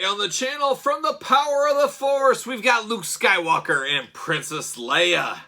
On the channel, from the power of the Force, we've got Luke Skywalker and Princess Leia.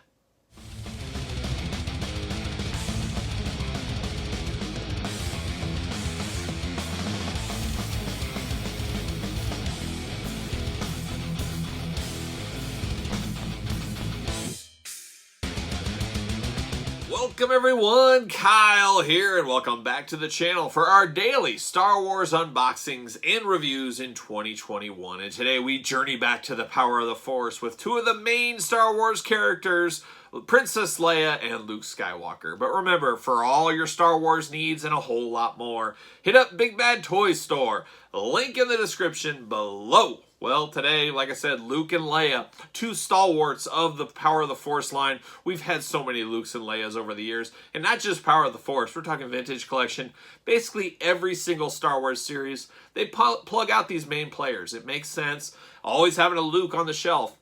Welcome everyone, Kyle here, and welcome back to the channel for our daily Star Wars unboxings and reviews in 2021. And today we journey back to the power of the Force with two of the main Star Wars characters, Princess Leia and Luke Skywalker. But remember, for all your Star Wars needs and a whole lot more, hit up Big Bad Toy Store. Link in the description below. Well, today, like I said, Luke and Leia, two stalwarts of the Power of the Force line. We've had so many Lukes and Leias over the years, and not just Power of the Force. We're talking Vintage Collection. Basically, every single Star Wars series, they plug out these main players. It makes sense. Always having a Luke on the shelf.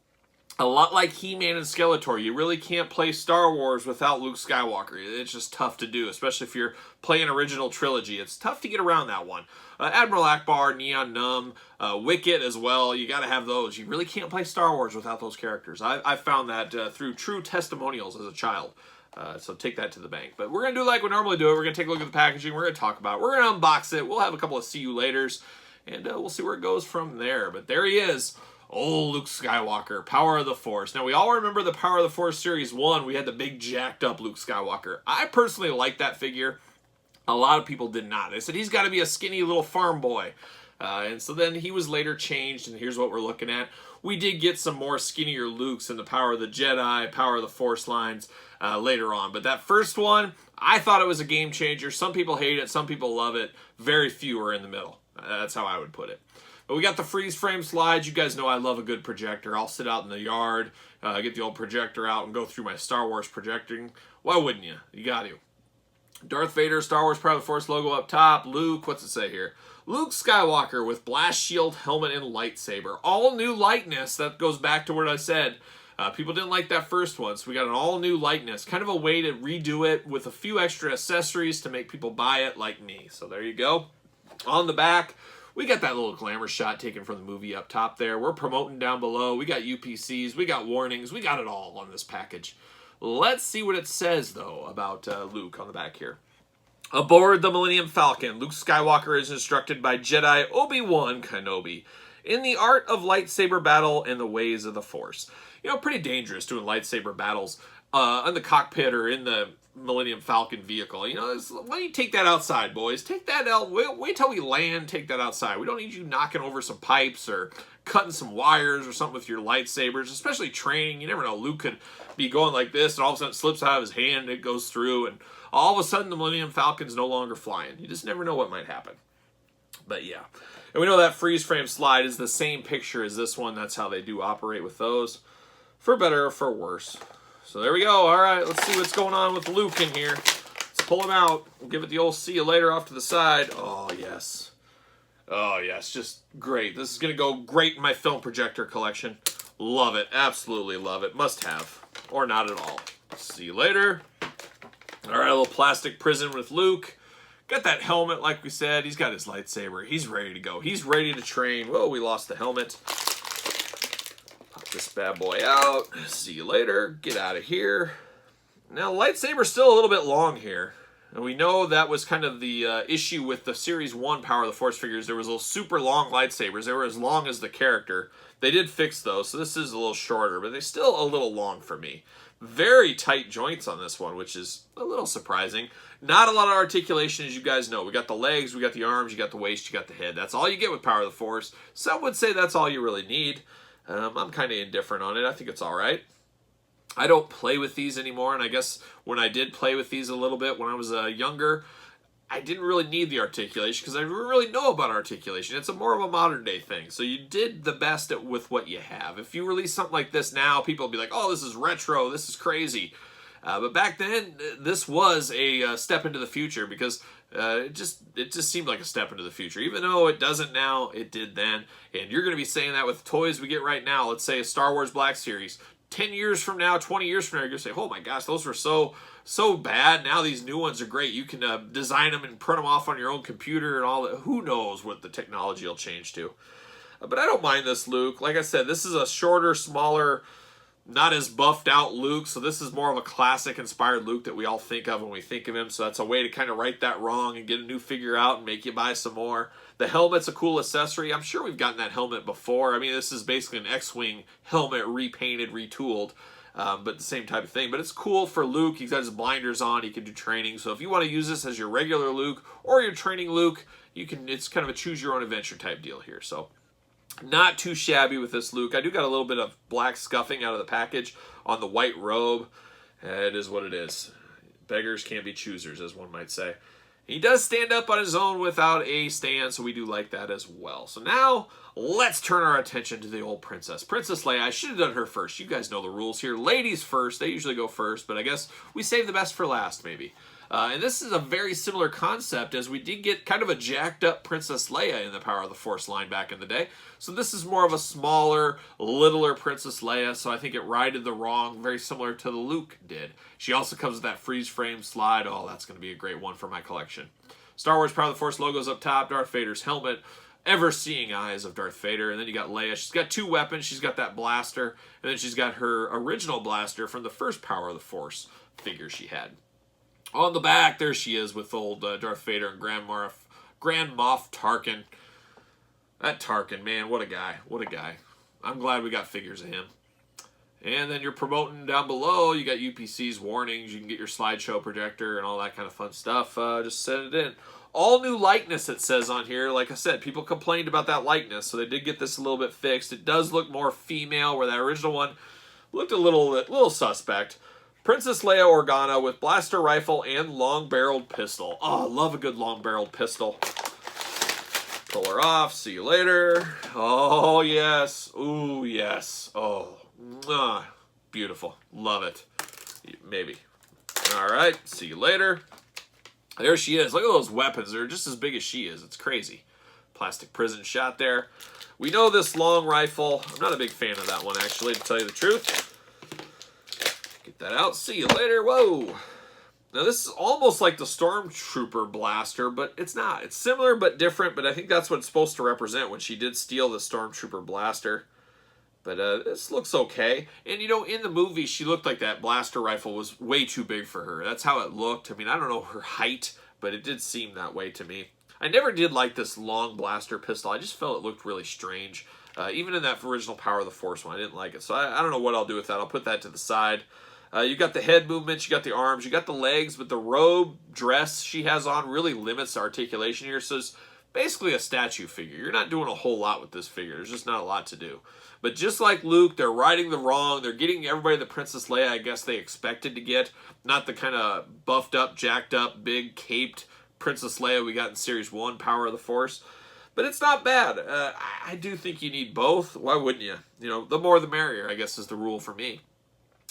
A lot like He-Man and Skeletor, you really can't play Star Wars without Luke Skywalker. It's just tough to do, especially if you're playing original trilogy. It's tough to get around that one. Admiral Akbar, Neon Numb, Wicket as well. You got to have those. You really can't play Star Wars without those characters. I found that through true testimonials as a child. So take that to the bank. But we're going to do like we normally do it. We're going to take a look at the packaging. We're going to talk about it. We're going to unbox it. We'll have a couple of see you laters. And we'll see where it goes from there. But there he is. Oh, Luke Skywalker, Power of the Force. Now, we all remember the Power of the Force Series 1. We had the big jacked up Luke Skywalker. I personally like that figure. A lot of people did not. They said he's got to be a skinny little farm boy. And so then he was later changed, and here's what we're looking at. We did get some more skinnier Lukes in the Power of the Jedi, Power of the Force lines later on. But that first one, I thought it was a game changer. Some people hate it. Some people love it. Very few are in the middle. That's how I would put it. But we got the freeze frame slides. You guys know I love a good projector. I'll sit out in the yard, get the old projector out, and go through my Star Wars projecting. Why wouldn't you? You got to. Darth Vader, Star Wars Power of the Force logo up top. Luke, what's it say here? Luke Skywalker with blast shield, helmet, and lightsaber. All new lightness. That goes back to what I said. People didn't like that first one, so we got an all-new lightness. Kind of a way to redo it with a few extra accessories to make people buy it like me. So there you go. On the back, we got that little glamour shot taken from the movie up top there. We're promoting down below. We got UPCs. We got warnings. We got it all on this package. Let's see what it says, though, about Luke on the back here. Aboard the Millennium Falcon, Luke Skywalker is instructed by Jedi Obi-Wan Kenobi in the art of lightsaber battle and the ways of the Force. You know, pretty dangerous doing lightsaber battles in the cockpit or in the Millennium Falcon vehicle. You know, why don't you take that outside, boys? Take that out. Wait till we land, take that outside. We don't need you knocking over some pipes or cutting some wires or something with your lightsabers, especially training. You never know. Luke could be going like this, and all of a sudden it slips out of his hand, and it goes through, and all of a sudden the Millennium Falcon's no longer flying. You just never know what might happen. But yeah. And we know that freeze frame slide is the same picture as this one. That's how they do operate with those, for better or for worse. So there we go. All right, let's see what's going on with Luke in here. Let's pull him out. We'll give it the old see you later off to the side. Oh, yes. Oh, yes. Just great. This is going to go great in my film projector collection. Love it. Absolutely love it. Must have. Or not at all. See you later. All right, a little plastic prison with Luke. Got that helmet, like we said. He's got his lightsaber. He's ready to go. He's ready to train. Whoa, we lost the helmet. This bad boy out. See you later. Get out of here. Now, lightsaber's still a little bit long here. And we know that was kind of the issue with the Series 1 Power of the Force figures. There was little super long lightsabers. They were as long as the character. They did fix those, so this is a little shorter, but they're still a little long for me. Very tight joints on this one, which is a little surprising. Not a lot of articulation, as you guys know. We got the legs, we got the arms, you got the waist, you got the head. That's all you get with Power of the Force. Some would say that's all you really need. I'm kind of indifferent on it. I think it's all right. I don't play with these anymore, and I guess when I did play with these a little bit when I was younger, I didn't really need the articulation because I didn't really know about articulation. It's more of a modern day thing. So you did the best with what you have. If you release something like this now, people will be like, oh, this is retro, this is crazy. But back then, this was a step into the future because it just seemed like a step into the future. Even though it doesn't now, it did then. And you're going to be saying that with toys we get right now. Let's say a Star Wars Black Series. 10 years from now, 20 years from now, you're going to say, oh my gosh, those were so bad. Now these new ones are great. You can design them and print them off on your own computer and all that. Who knows what the technology will change to. But I don't mind this Luke. Like I said, this is a shorter, smaller, not as buffed out Luke, so this is more of a classic inspired Luke that we all think of when we think of him, so that's a way to kind of right that wrong and get a new figure out and make you buy some more. The helmet's a cool accessory. I'm sure we've gotten that helmet before. I mean, this is basically an X-Wing helmet repainted, retooled, but the same type of thing. But it's cool for Luke. He's got his blinders on. He can do training, so if you want to use this as your regular Luke or your training Luke, you can. It's kind of a choose your own adventure type deal here, so not too shabby with this Luke. I do got a little bit of black scuffing out of the package on the white robe. It is what it is. Beggars can't be choosers, as one might say. He does stand up on his own without a stand, so we do like that as well. So now, let's turn our attention to the old princess. Princess Leia, I should have done her first. You guys know the rules here. Ladies first. They usually go first, but I guess we save the best for last, maybe. And this is a very similar concept, as we did get kind of a jacked up Princess Leia in the Power of the Force line back in the day. So this is more of a smaller, littler Princess Leia, so I think it righted the wrong, very similar to the Luke did. She also comes with that freeze frame slide. Oh, that's going to be a great one for my collection. Star Wars Power of the Force logo's up top, Darth Vader's helmet, ever-seeing eyes of Darth Vader, and then you got Leia. She's got two weapons. She's got that blaster, and then she's got her original blaster from the first Power of the Force figure she had. On the back, there she is with old Darth Vader and Grand Moff Tarkin. That Tarkin, man, what a guy. What a guy. I'm glad we got figures of him. And then you're promoting down below. You got UPC's warnings. You can get your slideshow projector and all that kind of fun stuff. Just send it in. All new likeness, it says on here. Like I said, people complained about that likeness, so they did get this a little bit fixed. It does look more female, where that original one looked a little suspect. Princess Leia Organa with blaster rifle and long-barreled pistol. Oh, I love a good long-barreled pistol. Pull her off. See you later. Oh, yes. Ooh, yes. Oh, beautiful. Love it. Maybe. All right. See you later. There she is. Look at those weapons. They're just as big as she is. It's crazy. Plastic prison shot there. We know this long rifle. I'm not a big fan of that one, actually, to tell you the truth. Get that out. See you later. Whoa. Now, this is almost like the Stormtrooper blaster, but it's not. It's similar but different, but I think that's what it's supposed to represent when she did steal the Stormtrooper blaster. But this looks okay. And, you know, in the movie, she looked like that blaster rifle was way too big for her. That's how it looked. I mean, I don't know her height, but it did seem that way to me. I never did like this long blaster pistol. I just felt it looked really strange. Even in that original Power of the Force one, I didn't like it. So I don't know what I'll do with that. I'll put that to the side. You got the head movements, you got the arms, you got the legs, but the robe dress she has on really limits the articulation here. So it's basically a statue figure. You're not doing a whole lot with this figure. There's just not a lot to do. But just like Luke, they're righting the wrong. They're getting everybody the Princess Leia I guess they expected to get. Not the kind of buffed up, jacked up, big caped Princess Leia we got in Series 1, Power of the Force. But it's not bad. I do think you need both. Why wouldn't you? You know, the more the merrier, I guess, is the rule for me.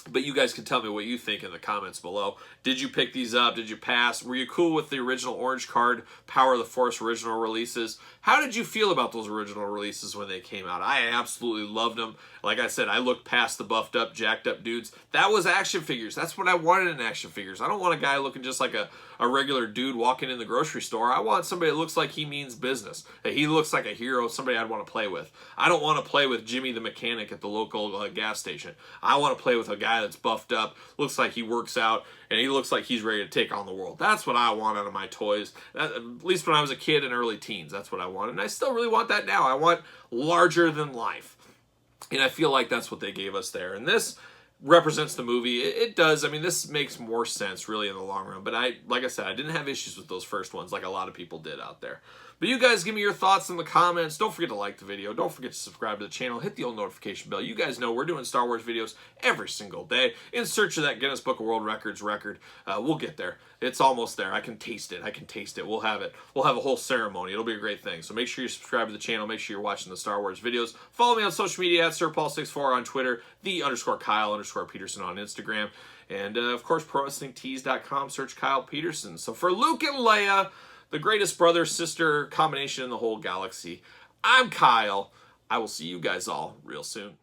But you guys can tell me what you think in the comments below. Did you pick these up? Did you pass? Were you cool with the original orange card Power of the Force original releases? How did you feel about those original releases when they came out? I absolutely loved them. Like I said, I looked past the buffed up, jacked up dudes. That was action figures. That's what I wanted in action figures. I don't want a guy looking just like a regular dude walking in the grocery store. I want somebody that looks like he means business. That he looks like a hero, somebody I'd want to play with. I don't want to play with Jimmy the mechanic at the local gas station. I want to play with a guy that's buffed up, looks like he works out, and he looks like he's ready to take on the world. That's what I want out of my toys. At least when I was a kid and early teens, that's what I wanted. And I still really want that now. I want larger than life. And I feel like that's what they gave us there. And this represents the movie. It does. I mean, this makes more sense really in the long run. But like I said, I didn't have issues with those first ones like a lot of people did out there. But you guys give me your thoughts in the comments. Don't forget to like the video. Don't forget to subscribe to the channel. Hit the old notification bell. You guys know we're doing Star Wars videos every single day in search of that Guinness Book of World Records record. We'll get there. It's almost there. I can taste it. I can taste it. We'll have it. We'll have a whole ceremony. It'll be a great thing. So make sure you subscribe to the channel. Make sure you're watching the Star Wars videos. Follow me on social media at SirPaul64 on Twitter, _Kyle_Peterson on Instagram. And, of course, ProWrestlingTees.com. Search Kyle Peterson. So for Luke and Leia, the greatest brother-sister combination in the whole galaxy, I'm Kyle. I will see you guys all real soon.